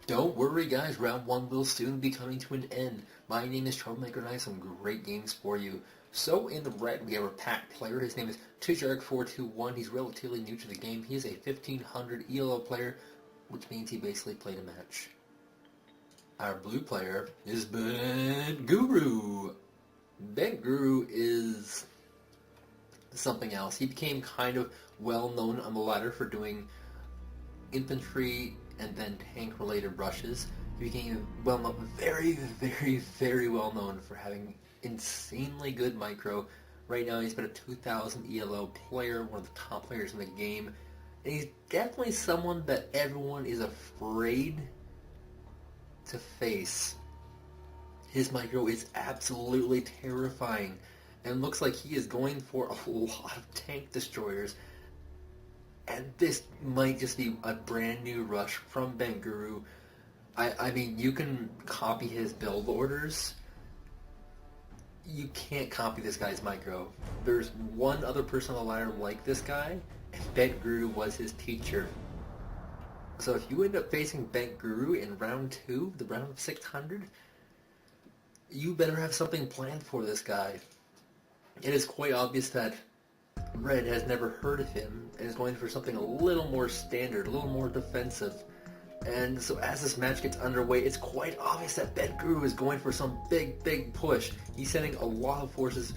Don't worry guys, round 1 will soon be coming to an end. My name is Troublemaker and I have some great games for you. So in the red we have our pack player. His name is Tjark421. He's relatively new to the game. He is a 1500 ELO player, which means he basically played a match. Our blue player is Bentguru. Bentguru is something else. He became kind of well known on the ladder for doing infantry and then tank-related rushes. He became very well known for having insanely good micro. Right now he's been a 2000 ELO player, one of the top players in the game. And he's definitely someone that everyone is afraid to face. His micro is absolutely terrifying and looks like he is going for a lot of tank destroyers. And this might just be a brand new rush from Bentguru. I mean, you can copy his build orders. You can't copy this guy's micro. There's one other person on the ladder like this guy, and Bentguru was his teacher. So if you end up facing Bentguru in round 2, the round of 600, you better have something planned for this guy. It is quite obvious that Red has never heard of him and is going for something a little more standard, a little more defensive. And so as this match gets underway, it's quite obvious that Bentguru is going for some big push. He's sending a lot of forces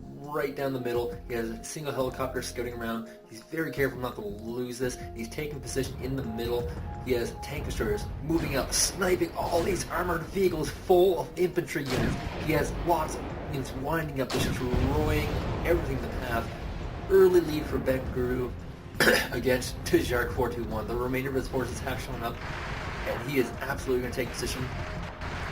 right down the middle. He has a single helicopter scouting around. He's very careful not to lose this. He's taking position in the middle. He has tank destroyers moving up, sniping all these armored vehicles full of infantry units. He has lots of units winding up, destroying everything in the path. Early lead for Bentguru against Tjark421. The remainder of his forces have shown up, and he is absolutely going to take position.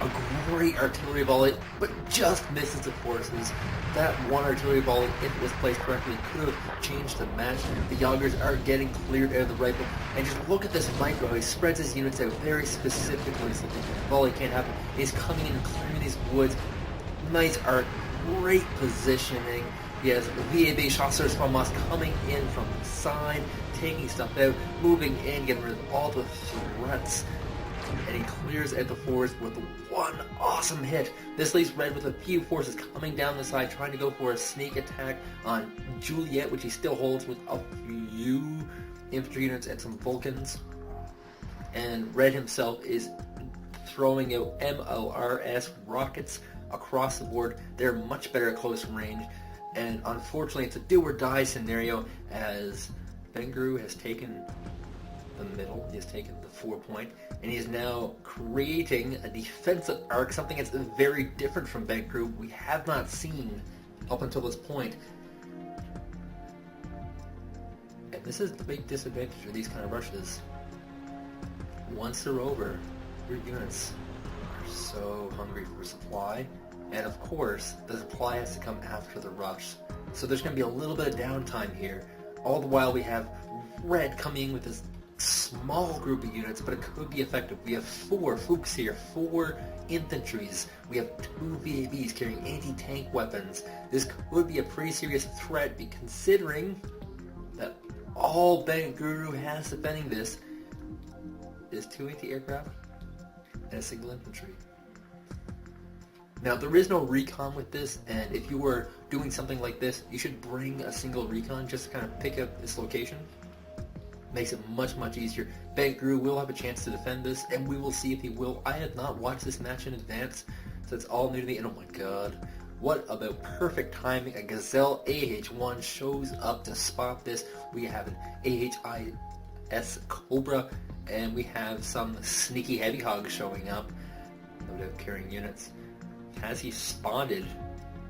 A great artillery volley, but just misses the forces. That one artillery volley, if it was placed correctly, could have changed the match. The Jaegers are getting cleared out of the rifle, and just look at this micro. He spreads his units out very specifically so the volley can't happen. He's coming in and clearing these woods. Nice art, great positioning. He has VAB Chasseurs from us coming in from the side, taking stuff out, moving in, getting rid of all the threats. And he clears out the forest with one awesome hit. This leaves Red with a few forces coming down the side, trying to go for a sneak attack on Juliet, which he still holds with a few infantry units and some Vulcans. And Red himself is throwing out MLRS rockets across the board. They're much better at close range. And unfortunately, it's a do-or-die scenario as Bentguru has taken the middle. He has taken the 4-point, and he is now creating a defensive arc, something that's very different from Bentguru. We have not seen up until this point. And this is the big disadvantage of these kind of rushes. Once they're over, your units are so hungry for supply. And of course, the supply has to come after the rush. So there's going to be a little bit of downtime here. All the while we have Red coming in with this small group of units, but it could be effective. We have 4 Fuchs here, 4 infantries. We have 2 VABs carrying anti-tank weapons. This could be a pretty serious threat, considering that all Bentguru has defending this is 2 anti-aircraft and a single infantry. Now, there is no recon with this, and if you were doing something like this, you should bring a single recon just to kind of pick up this location. Makes it much easier. Bentguru will have a chance to defend this, and we will see if he will. I have not watched this match in advance, so it's all new to me, and oh my god. What about perfect timing? A Gazelle AH-1 shows up to spot this. We have an AHIS Cobra, and we have some sneaky heavy hogs showing up, no doubt carrying units. Has he spotted?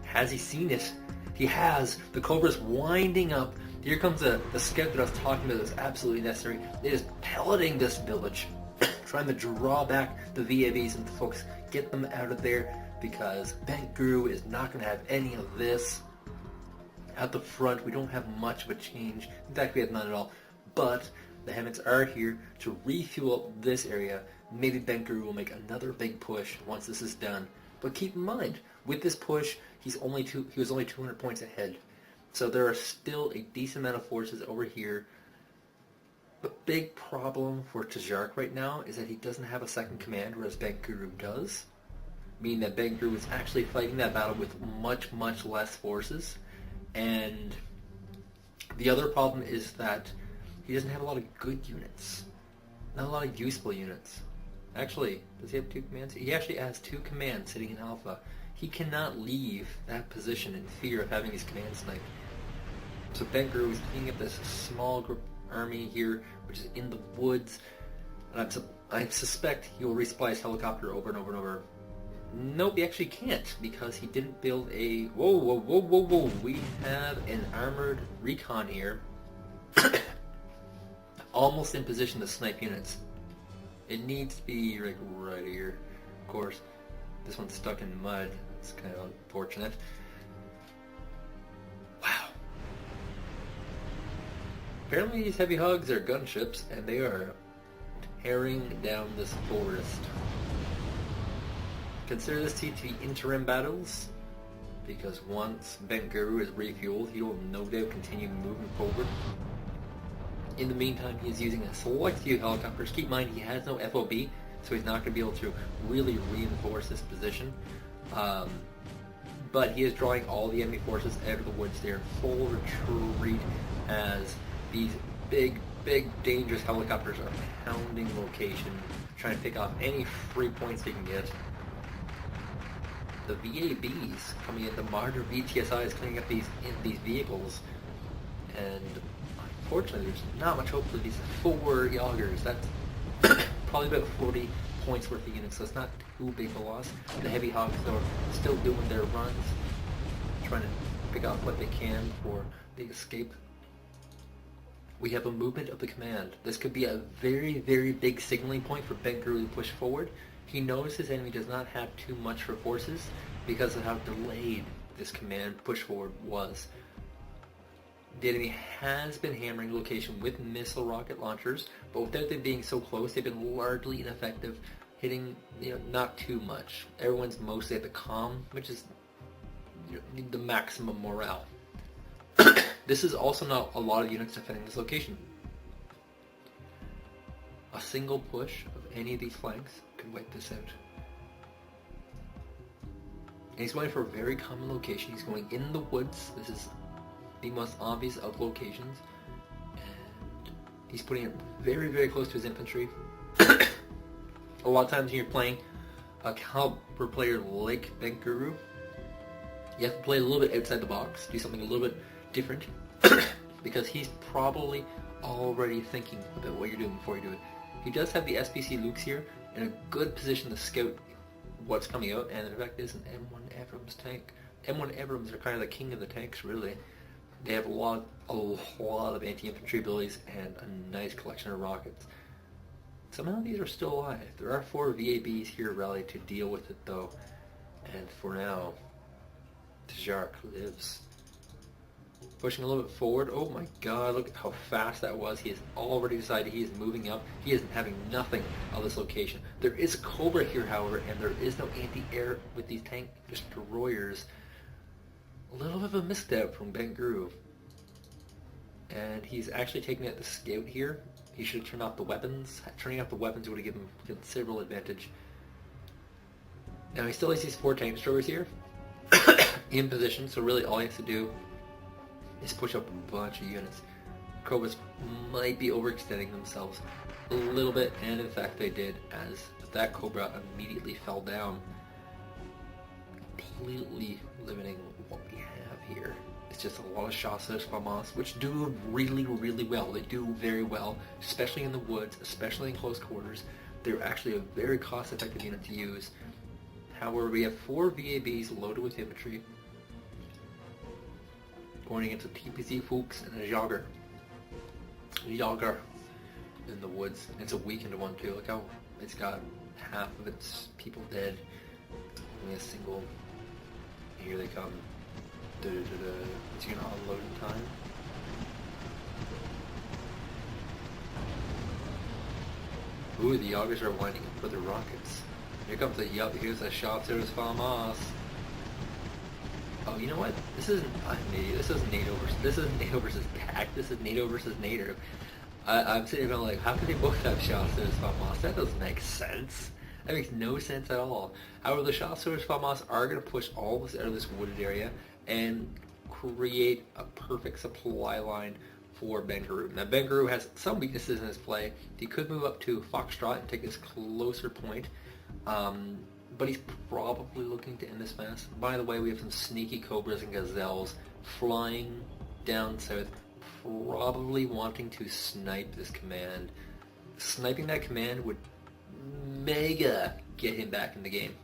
Has he seen it? He has. The Cobra's winding up. Here comes the scout that I was talking about that's absolutely necessary. It is pelleting this village, trying to draw back the VAVs and the folks, get them out of there, because Bentguru is not going to have any of this. At the front, we don't have much of a change. In fact, we have none at all. But the Hemmets are here to refuel this area. Maybe Bentguru will make another big push once this is done. But keep in mind, with this push, he was only 200 points ahead. So there are still a decent amount of forces over here The big problem for Tjark right now is that he doesn't have a second command, whereas Bentguru does. Meaning that Bentguru is actually fighting that battle with much, much less forces. And the other problem is that he doesn't have a lot of good units. Not a lot of useful units. Actually, does he have 2 commands? He actually has 2 commands sitting in Alpha. He cannot leave that position in fear of having his command sniped. So Bentguru is cleaning up this small group army here, which is in the woods. And I suspect he will resupply his helicopter over and over and over. Nope, he actually can't, because he didn't build a... Whoa, whoa, whoa, whoa, whoa. We have an armored recon here. Almost in position to snipe units. It needs to be like right here. Of course, this one's stuck in mud. It's kind of unfortunate. Wow. Apparently these heavy hogs are gunships, and they are tearing down this forest. Consider this to be interim battles, because once Bentguru is refueled, he will no doubt continue moving forward. In the meantime, he is using a select few helicopters. Keep in mind, he has no FOB, so he's not going to be able to really reinforce this position. But he is drawing all the enemy forces out of the woods there, full retreat, as these big, dangerous helicopters are pounding location, trying to pick off any free points they can get. The VABs coming in, the Marder VTSI is cleaning up these vehicles, and unfortunately there's not much hope for these 4 Jaegers. That's probably about 40 points worth of units, so it's not too big a loss. The heavy hogs are still doing their runs, trying to pick off what they can for the escape. We have a movement of the command. This could be a very, very big signaling point for Bentguru to push forward. He knows his enemy does not have too much for forces because of how delayed this command push forward was. The enemy has been hammering location with missile rocket launchers, but without them being so close, they've been largely ineffective, hitting not too much. Everyone's mostly at the comm, which is the maximum morale. This is also not a lot of units defending this location. A single push of any of these flanks could wipe this out. And he's going for a very common location. He's going in the woods. This is the most obvious of locations. And he's putting it very, very close to his infantry. A lot of times when you're playing a caliber player like Bentguru, you have to play a little bit outside the box, do something a little bit different, because he's probably already thinking about what you're doing before you do it. He does have the SPC Lukes here in a good position to scout what's coming out, and in fact is an M1 Abrams tank. M1 Abrams are kind of the king of the tanks, really. They have a lot of anti-infantry abilities and a nice collection of rockets. Somehow these are still alive. There are 4 VABs here rallied to deal with it though, and for now, Tjark lives. Pushing a little bit forward. Oh my god, look how fast that was. He has already decided he is moving up. He is having nothing of this location. There is a Cobra here, however, and there is no anti-air with these tank destroyers. A little bit of a misstep from Bentguru. And he's actually taking out the scout here. He should have turned off the weapons. Turning off the weapons would have given him considerable advantage. Now he still has these 4 tank destroyers here in position, so really all he has to do is push up a bunch of units. Cobras might be overextending themselves a little bit, and in fact they did, as that Cobra immediately fell down, completely limiting what we have here. It's just a lot of chasseurs famas, which do really, really well. They do very well, especially in the woods, especially in close quarters. They're actually a very cost-effective unit to use. However, we have 4 VABs loaded with infantry, going against a TPC Fuchs and a Jaeger. Jaeger in the woods. It's a weakened one too. Look how it's got half of its people dead. Only a single. Here they come. It's gonna unload in time. Ooh, the Jaegers are winding up for the rockets. Here comes the here's a Chasseurs Famas. Oh, you know what? This isn't NATO versus. This isn't NATO versus PAC. This is NATO versus NATO. I'm sitting around like, how could they both have Chasseurs Famas? That doesn't make sense. That makes no sense at all. However, the Chasseurs Famas are going to push all this out of this wooded area and create a perfect supply line for Bentguru. Now, Bentguru has some weaknesses in his play. He could move up to Foxtrot and take this closer point, but he's probably looking to end this mess. By the way, we have some sneaky Cobras and Gazelles flying down south, probably wanting to snipe this command. Sniping that command would mega get him back in the game.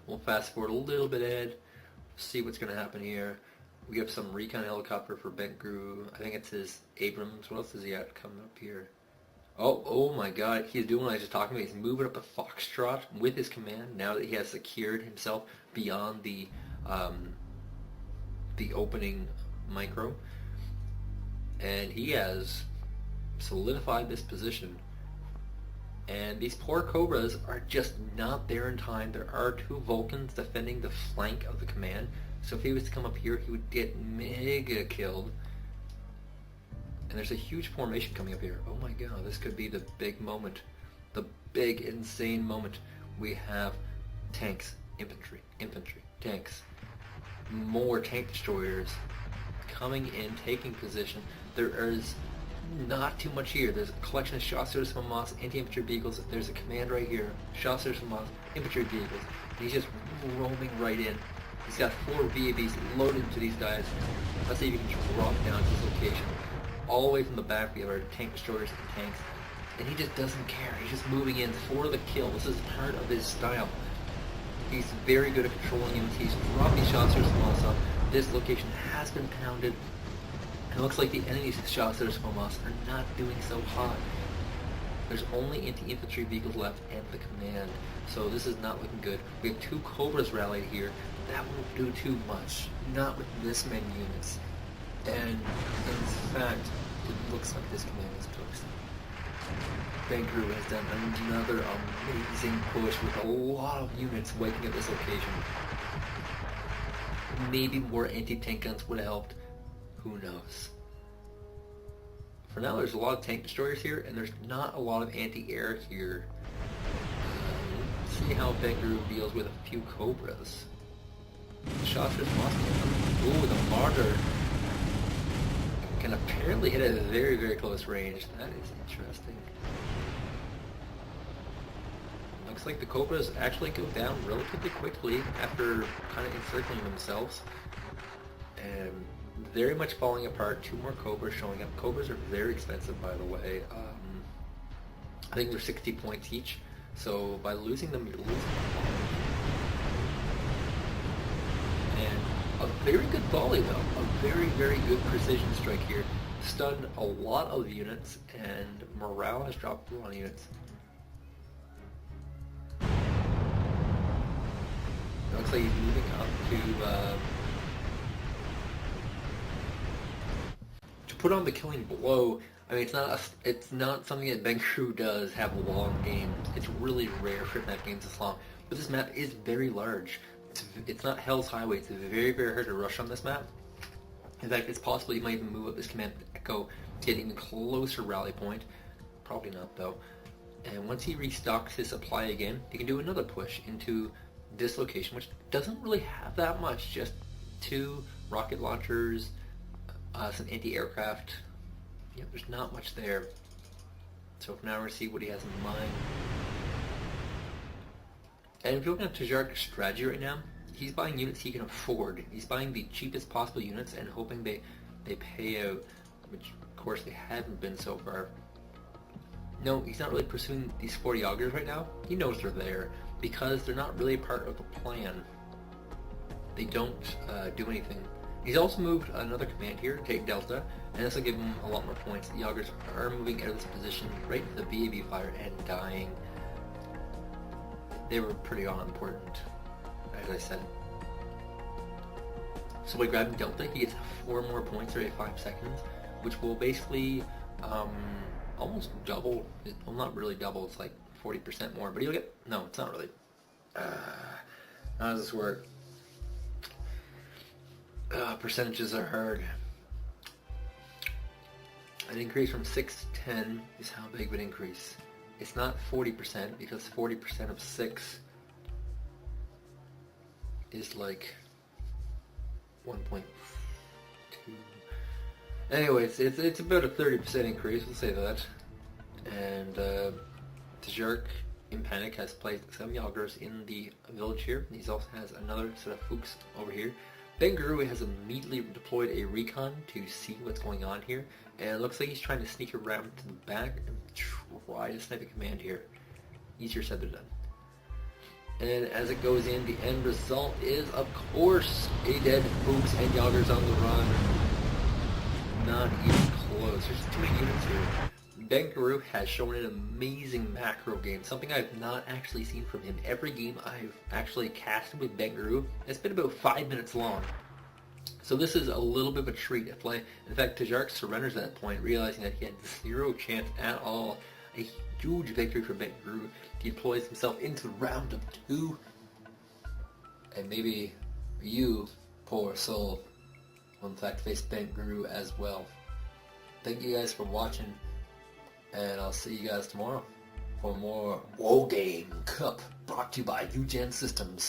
We'll fast forward a little bit ahead, see what's going to happen here. We have some recon helicopter for Bentguru. I think it's his Abrams. What else does he have coming up here? Oh my god, he's doing what I was just talking about. He's moving up the Foxtrot with his command now that he has secured himself beyond the opening micro. And he has solidified this position. And these poor Cobras are just not there in time. There are two Vulcans defending the flank of the command. So if he was to come up here, he would get mega killed. And there's a huge formation coming up here. Oh my god, this could be the big moment. The big, insane moment. We have tanks, infantry, tanks. More tank destroyers coming in, taking position. There is not too much here. There's a collection of Chasseurs Famas, anti-infantry vehicles. There's a command right here. Chasseurs Famas, infantry vehicles. And he's just roaming right in. He's got 4 VABs loaded into these guys. Let's see if he can drop down to this location. All the way from the back, we have our tank destroyers and tanks. And he just doesn't care. He's just moving in for the kill. This is part of his style. He's very good at controlling units. He's dropping Chasseurs Famas off. This location has been pounded. It looks like the enemy's Chasseurs Famas are not doing so hot. There's only anti-infantry vehicles left and the command. So this is not looking good. We have 2 Cobras rallied here. That won't do too much. Not with this many units. And in fact, it looks like this command is toast. Bentguru has done another amazing push with a lot of units wiping at this location. Maybe more anti-tank guns would have helped. Who knows? For now, there's a lot of tank destroyers here, and there's not a lot of anti-air here. Let's see how Bentguru deals with a few Cobras. Shots just lost him. Ooh, the Martyr can apparently hit at a very, very close range. That is interesting. Looks like the Cobras actually go down relatively quickly after kind of encircling themselves. And very much falling apart. 2 more Cobras showing up. Cobras are very expensive, by the way. I think they're 60 points each. So by losing them, you're losing them. And a very good volley, though. A very, very good precision strike here. Stunned a lot of units, and morale has dropped a lot of units. It looks like he's moving up to put on the killing blow. I mean, it's not something that Bentguru does have long games. It's really rare for map games this long. But this map is very large. It's not Hell's Highway. It's very, very hard to rush on this map. In fact, it's possible you might even move up this command Echo to get an even closer rally point. Probably not, though. And once he restocks his supply again, he can do another push into this location, which doesn't really have that much. Just 2 rocket launchers, some anti-aircraft. Yeah, there's not much there. So for now, we're going to see what he has in mind. And if you're looking at Tjark's strategy right now, he's buying units he can afford. He's buying the cheapest possible units and hoping they pay out, which of course they haven't been so far. No, he's not really pursuing these 40 augers right now. He knows they're there because they're not really a part of the plan. They don't do anything. He's also moved another command here to take Delta, and this will give him a lot more points. The augers are moving out of this position right into the VAB fire and dying. They were pretty unimportant, as I said. So by grabbing Delta, he gets 4 more points every 5 seconds, which will basically almost double. Well, not really double. It's like 40% more, but he'll get... No, it's not really. How does this work? Percentages are hard. An increase from 6 to 10 is how big of an increase? It's not 40% because 40% of 6 is like 1.2. Anyways, it's about a 30% increase, we'll say that. And Tjark in Panic has placed 7 Yagras in the village here. He also has another set of Fuchs over here. Bentguru has immediately deployed a recon to see what's going on here, and it looks like he's trying to sneak around to the back and try to snipe a command here. Easier said than done. And as it goes in, the end result is, of course, a dead Fuchs and Yagras on the run. Not even close. There's too many units here. Bentguru has shown an amazing macro game, something I've not actually seen from him. Every game I've actually casted with Bentguru has been about 5 minutes long. So this is a little bit of a treat to play. In fact, Tjark surrenders at that point, realizing that he had 0 chance at all. A huge victory for Bentguru. He deploys himself into round of 2. And maybe you, poor soul, will in fact face Bentguru as well. Thank you guys for watching. And I'll see you guys tomorrow for more Wargame Cup brought to you by UGen Systems.